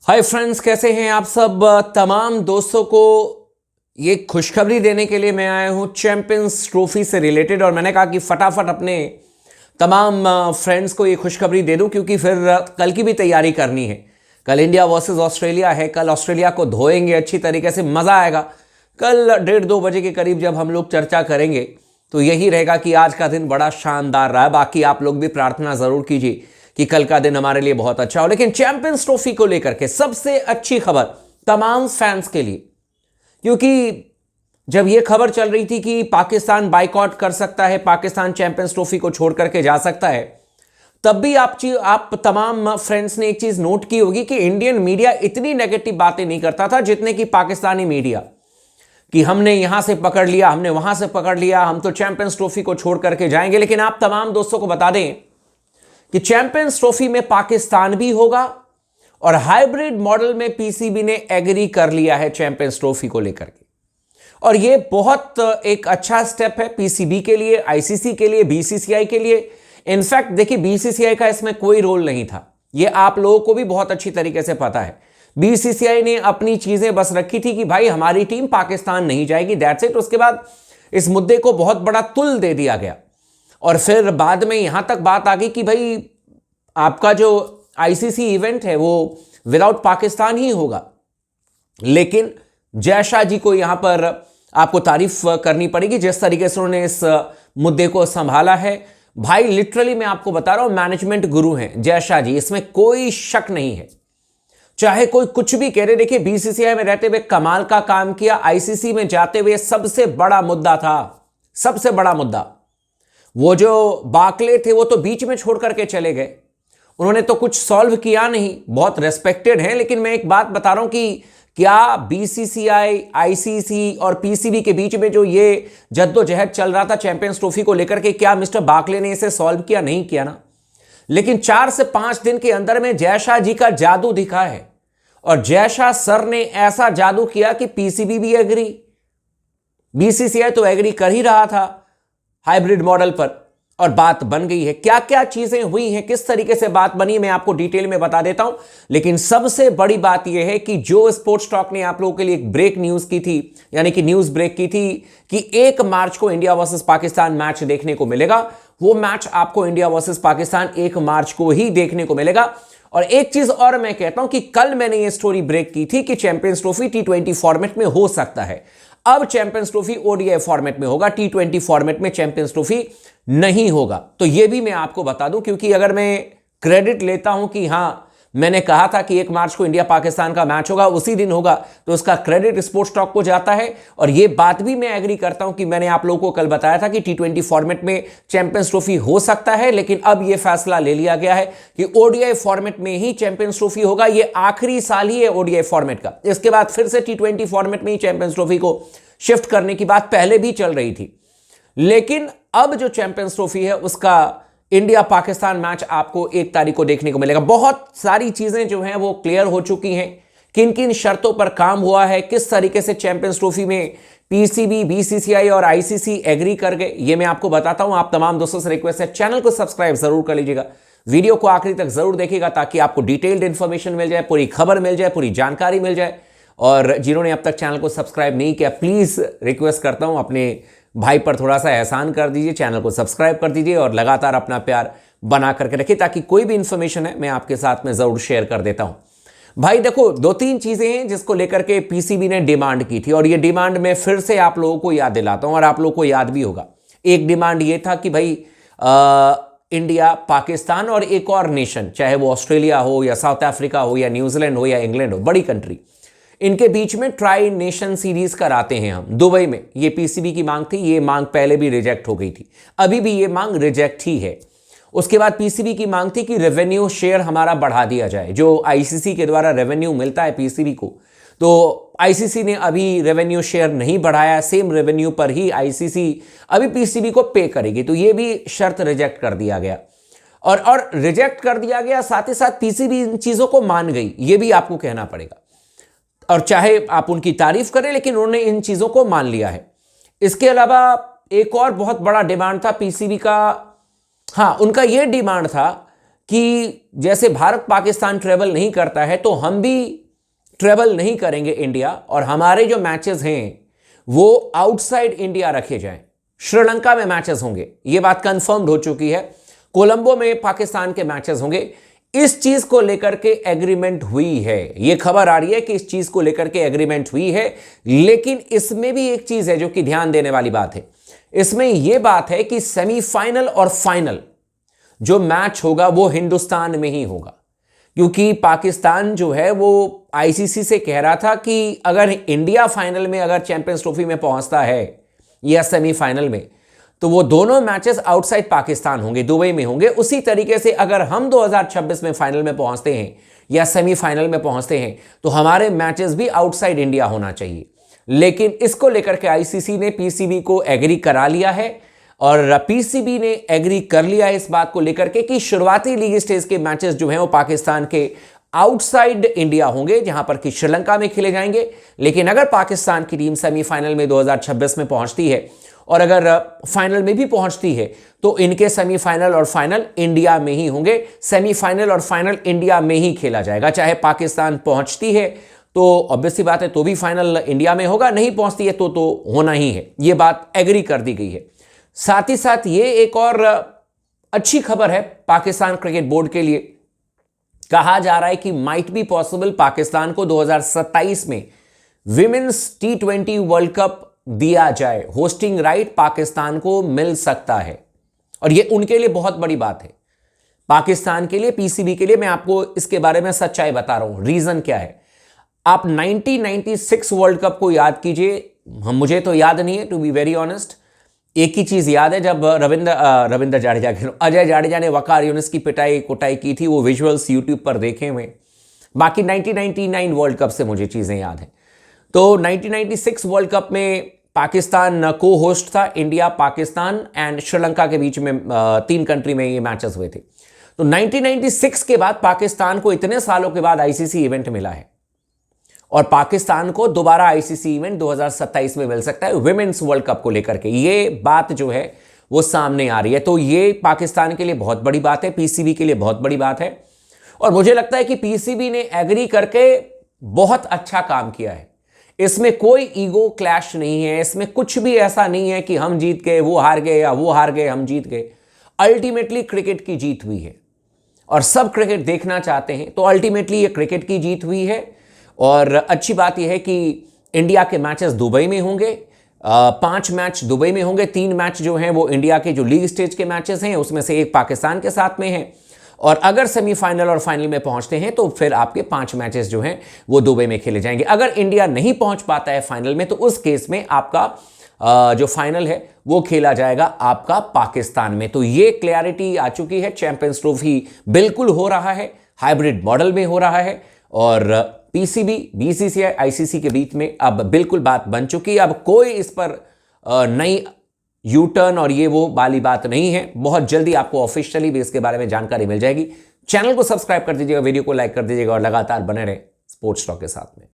Hi friends, कैसे हैं आप सब। तमाम दोस्तों को ये खुशखबरी देने के लिए मैं आया हूं चैंपियंस ट्रॉफी से रिलेटेड। और मैंने कहा कि फटाफट अपने तमाम फ्रेंड्स को ये खुशखबरी दे दूं, क्योंकि फिर कल की भी तैयारी करनी है। कल इंडिया वर्सेस ऑस्ट्रेलिया है। कल ऑस्ट्रेलिया को धोएंगे अच्छी तरीके से, मज़ा आएगा। कल 1:30-2 बजे के करीब जब हम लोग चर्चा करेंगे तो यही रहेगा कि आज का दिन बड़ा शानदार रहा। बाकी आप लोग भी प्रार्थना ज़रूर कीजिए कि कल का दिन हमारे लिए बहुत अच्छा हो। लेकिन चैंपियंस ट्रॉफी को लेकर के सबसे अच्छी खबर तमाम फैंस के लिए, क्योंकि जब यह खबर चल रही थी कि पाकिस्तान बाइकआउट कर सकता है, पाकिस्तान चैंपियंस ट्रॉफी को छोड़ करके जा सकता है, तब भी आप तमाम फ्रेंड्स ने एक चीज नोट की होगी कि इंडियन मीडिया इतनी नेगेटिव बातें नहीं करता था जितने की पाकिस्तानी मीडिया, कि हमने यहां से पकड़ लिया, हमने वहां से पकड़ लिया, हम तो चैंपियंस ट्रॉफी को छोड़ करके जाएंगे। लेकिन आप तमाम दोस्तों को बता दें कि चैंपियंस ट्रॉफी में पाकिस्तान भी होगा और हाइब्रिड मॉडल में पीसीबी ने एग्री कर लिया है चैंपियंस ट्रॉफी को लेकर के। और यह बहुत एक अच्छा स्टेप है पीसीबी के लिए, आईसीसी के लिए, बीसीसीआई के लिए। इनफैक्ट देखिए, बीसीसीआई का इसमें कोई रोल नहीं था, यह आप लोगों को भी बहुत अच्छी तरीके से पता है। बीसीसीआई ने अपनी चीजें बस रखी थी कि भाई हमारी टीम पाकिस्तान नहीं जाएगी, दैट्स इट। उसके बाद इस मुद्दे को बहुत बड़ा तुल दे दिया गया और फिर बाद में यहां तक बात आ गई कि भाई आपका जो आईसीसी इवेंट है वो विदाउट पाकिस्तान ही होगा। लेकिन जय शाह जी को यहां पर आपको तारीफ करनी पड़ेगी जिस तरीके से उन्होंने इस मुद्दे को संभाला है। भाई लिटरली मैं आपको बता रहा हूं, मैनेजमेंट गुरु हैं जय शाह जी, इसमें कोई शक नहीं है। चाहे कोई कुछ भी कह रहे, देखिए बीसीसीआई में रहते हुए कमाल का काम किया, आईसीसी में जाते हुए सबसे बड़ा मुद्दा था, सबसे बड़ा मुद्दा वो जो बाकले थे वो तो बीच में छोड़ करके चले गए, उन्होंने तो कुछ सॉल्व किया नहीं। बहुत रेस्पेक्टेड हैं, लेकिन मैं एक बात बता रहा हूं कि क्या बीसीसीआई, आईसीसी और पीसीबी के बीच में जो ये जद्दोजहद चल रहा था चैंपियंस ट्रॉफी को लेकर के, क्या मिस्टर बाकले ने इसे सॉल्व किया? नहीं किया ना। लेकिन 4 से 5 दिन के अंदर में जय शाह जी का जादू दिखा है और जय शाह सर ने ऐसा जादू किया कि पीसीबी भी एग्री, बीसीसीआई तो एग्री कर ही रहा था हाइब्रिड मॉडल पर, और बात बन गई है। क्या क्या चीजें हुई हैं, किस तरीके से बात बनी, मैं आपको डिटेल में बता देता हूं। लेकिन सबसे बड़ी बात यह है कि जो स्पोर्ट्स टॉक ने आप लोगों के लिए एक ब्रेक न्यूज की थी, यानी कि न्यूज ब्रेक की थी कि 1 मार्च को इंडिया वर्सेस पाकिस्तान मैच देखने को मिलेगा, वो मैच आपको इंडिया वर्सेस पाकिस्तान 1 मार्च को ही देखने को मिलेगा। और एक चीज और मैं कहता हूं कि कल मैंने ये स्टोरी ब्रेक की थी कि चैंपियंस ट्रॉफी T20 फॉर्मेट में हो सकता है। अब चैंपियंस ट्रॉफी ओडीआई फॉर्मेट में होगा, T20 फॉर्मेट में चैंपियंस ट्रॉफी नहीं होगा। तो यह भी मैं आपको बता दूं, क्योंकि अगर मैं क्रेडिट लेता हूं कि हां मैंने कहा था कि 1 मार्च को इंडिया पाकिस्तान का मैच होगा, उसी दिन होगा, तो उसका क्रेडिट स्पोर्ट्स टॉक को जाता है। और यह बात भी मैं एग्री करता हूं कि मैंने आप लोगों को कल बताया था कि T20 फॉर्मेट में चैंपियंस ट्रॉफी हो सकता है, लेकिन अब यह फैसला ले लिया गया है कि ओडीआई फॉर्मेट में ही चैंपियंस ट्रॉफी होगा। यह आखिरी साल ही है ओडीआई फॉर्मेट का, इसके बाद फिर से T20 फॉर्मेट में ही चैंपियंस ट्रॉफी को शिफ्ट करने की बात पहले भी चल रही थी। लेकिन अब जो चैंपियंस ट्रॉफी है उसका इंडिया पाकिस्तान मैच आपको 1 तारीख को देखने को मिलेगा। बहुत सारी चीजें जो हैं वो क्लियर हो चुकी हैं, किन किन शर्तों पर काम हुआ है, किस तरीके से चैंपियंस ट्रॉफी में पीसीबी, बीसीसीआई और आईसीसी एग्री कर गए, ये मैं आपको बताता हूं। आप तमाम दोस्तों से रिक्वेस्ट है, चैनल को सब्सक्राइब जरूर कर लीजिएगा, वीडियो को आखिरी तक जरूर देखिएगा ताकि आपको डिटेल्ड इंफॉर्मेशन मिल जाए, पूरी खबर मिल जाए, पूरी जानकारी मिल जाए। और जिन्होंने अब तक चैनल को सब्सक्राइब नहीं किया, प्लीज रिक्वेस्ट करता हूं अपने भाई पर थोड़ा सा एहसान कर दीजिए, चैनल को सब्सक्राइब कर दीजिए और लगातार अपना प्यार बना करके रखिए ताकि कोई भी इंफॉर्मेशन है मैं आपके साथ में जरूर शेयर कर देता हूं। भाई देखो, 2-3 चीजें हैं जिसको लेकर के पीसीबी ने डिमांड की थी और ये डिमांड मैं फिर से आप लोगों को याद दिलाता हूं और आप लोगों को याद भी होगा। एक डिमांड ये था कि भाई इंडिया, पाकिस्तान और एक और नेशन, चाहे वो ऑस्ट्रेलिया हो या साउथ अफ्रीका हो या न्यूजीलैंड हो या इंग्लैंड हो, बड़ी कंट्री, इनके बीच में ट्राई नेशन सीरीज कराते हैं हम दुबई में। ये पीसीबी की मांग थी, ये मांग पहले भी रिजेक्ट हो गई थी, अभी भी ये मांग रिजेक्ट ही है। उसके बाद पीसीबी की मांग थी कि रेवेन्यू शेयर हमारा बढ़ा दिया जाए, जो आईसीसी के द्वारा रेवेन्यू मिलता है पीसीबी को, तो आईसीसी ने अभी रेवेन्यू शेयर नहीं बढ़ाया, सेम रेवेन्यू पर ही आईसीसी अभी पीसीबी को पे करेगी, तो ये भी शर्त रिजेक्ट कर दिया गया। और रिजेक्ट कर दिया गया, साथ ही साथ पीसीबी इन चीजों को मान गई, ये भी आपको कहना पड़ेगा। और चाहे आप उनकी तारीफ करें, लेकिन उन्होंने इन चीजों को मान लिया है। इसके अलावा एक और बहुत बड़ा डिमांड था पीसीबी का, हां, उनका यह डिमांड था कि जैसे भारत पाकिस्तान ट्रेवल नहीं करता है तो हम भी ट्रेवल नहीं करेंगे इंडिया, और हमारे जो मैचेस हैं वो आउटसाइड इंडिया रखे जाएं। श्रीलंका में मैचेस होंगे, ये बात कंफर्म्ड हो चुकी है। कोलंबो में पाकिस्तान के मैचेस होंगे। इस चीज को लेकर के एग्रीमेंट हुई है, यह खबर आ रही है कि इस चीज को लेकर के एग्रीमेंट हुई है। लेकिन इसमें भी एक चीज है जो कि ध्यान देने वाली बात है। इसमें यह बात है कि सेमीफाइनल और फाइनल जो मैच होगा वो हिंदुस्तान में ही होगा, क्योंकि पाकिस्तान जो है वो आईसीसी से कह रहा था कि अगर इंडिया फाइनल में अगर चैंपियंस ट्रॉफी में पहुंचता है या सेमीफाइनल में, तो वो दोनों मैचेस आउटसाइड पाकिस्तान होंगे, दुबई में होंगे। उसी तरीके से अगर हम 2026 में फाइनल में पहुंचते हैं या सेमीफाइनल में पहुंचते हैं तो हमारे मैचेस भी आउटसाइड इंडिया होना चाहिए। लेकिन इसको लेकर के आईसीसी ने पीसीबी को एग्री करा लिया है, और पीसीबी ने एग्री कर लिया इस बात को लेकर के कि शुरुआती लीग स्टेज के मैचेस जो हैं वो पाकिस्तान के आउटसाइड इंडिया होंगे, जहां पर कि श्रीलंका में खेले जाएंगे। लेकिन अगर पाकिस्तान की टीम सेमीफाइनल में 2026 में पहुंचती है और अगर फाइनल में भी पहुंचती है तो इनके सेमीफाइनल और फाइनल इंडिया में ही होंगे। सेमीफाइनल और फाइनल इंडिया में ही खेला जाएगा। चाहे पाकिस्तान पहुंचती है तो ऑब्वियसली बात है तो भी फाइनल इंडिया में होगा, नहीं पहुंचती है तो होना ही है। यह बात एग्री कर दी गई है। साथ ही साथ ये एक और अच्छी खबर है पाकिस्तान क्रिकेट बोर्ड के लिए। कहा जा रहा है कि माइट बी पॉसिबल पाकिस्तान को 2027 में विमेंस T20 वर्ल्ड कप दिया जाए, होस्टिंग राइट पाकिस्तान को मिल सकता है। और ये उनके लिए बहुत बड़ी बात है, पाकिस्तान के लिए, पीसीबी के लिए। मैं आपको इसके बारे में सच्चाई बता रहा हूं। रीजन क्या है, आप 1996 वर्ल्ड कप को याद कीजिए। मुझे तो याद नहीं है, टू बी वेरी ऑनेस्ट। एक ही चीज याद है, जब रविंद्र जाडेजा, अजय जाडेजा ने वकार यूनिस की पिटाई कुटाई की थी, वो विजुअल्स यूट्यूब पर देखे हुए। बाकी 1999 वर्ल्ड कप से मुझे चीजें याद हैं। तो 1996 वर्ल्ड कप में पाकिस्तान को होस्ट था। इंडिया, पाकिस्तान एंड श्रीलंका के बीच में 3 कंट्री में ये मैचेस हुए थे। तो 1996 के बाद पाकिस्तान को इतने सालों के बाद आईसीसी इवेंट मिला है, और पाकिस्तान को दोबारा आईसीसी इवेंट 2027 में मिल सकता है विमेंस वर्ल्ड कप को लेकर के। ये बात जो है वो सामने आ रही है। तो ये पाकिस्तान के लिए बहुत बड़ी बात है, पीसीबी के लिए बहुत बड़ी बात है। और मुझे लगता है कि पीसीबी ने एग्री करके बहुत अच्छा काम किया है। इसमें कोई ईगो क्लैश नहीं है, इसमें कुछ भी ऐसा नहीं है कि हम जीत गए वो हार गए या वो हार गए हम जीत गए। अल्टीमेटली क्रिकेट की जीत हुई है और सब क्रिकेट देखना चाहते हैं, तो अल्टीमेटली ये क्रिकेट की जीत हुई है। और अच्छी बात यह है कि इंडिया के मैचेस दुबई में होंगे, 5 मैच दुबई में होंगे। 3 मैच जो हैं वो इंडिया के जो लीग स्टेज के मैचेस हैं उसमें से एक पाकिस्तान के साथ में है। और अगर सेमीफाइनल और फाइनल में पहुंचते हैं तो फिर आपके 5 मैचेस जो हैं वो दुबई में खेले जाएंगे। अगर इंडिया नहीं पहुंच पाता है फाइनल में तो उस केस में आपका जो फाइनल है वो खेला जाएगा आपका पाकिस्तान में। तो ये क्लैरिटी आ चुकी है। चैंपियंस ट्रॉफी बिल्कुल हो रहा है, हाइब्रिड मॉडल में हो रहा है, और पीसीबी, बीसीसीआई, आईसीसी के बीच में अब बिल्कुल बात बन चुकी है। अब कोई इस पर नई यू टर्न और ये वो वाली बात नहीं है। बहुत जल्दी आपको ऑफिशियली भी इसके बारे में जानकारी मिल जाएगी। चैनल को सब्सक्राइब कर दीजिएगा, वीडियो को लाइक कर दीजिएगा और लगातार बने रहे स्पोर्ट्स टॉक के साथ में।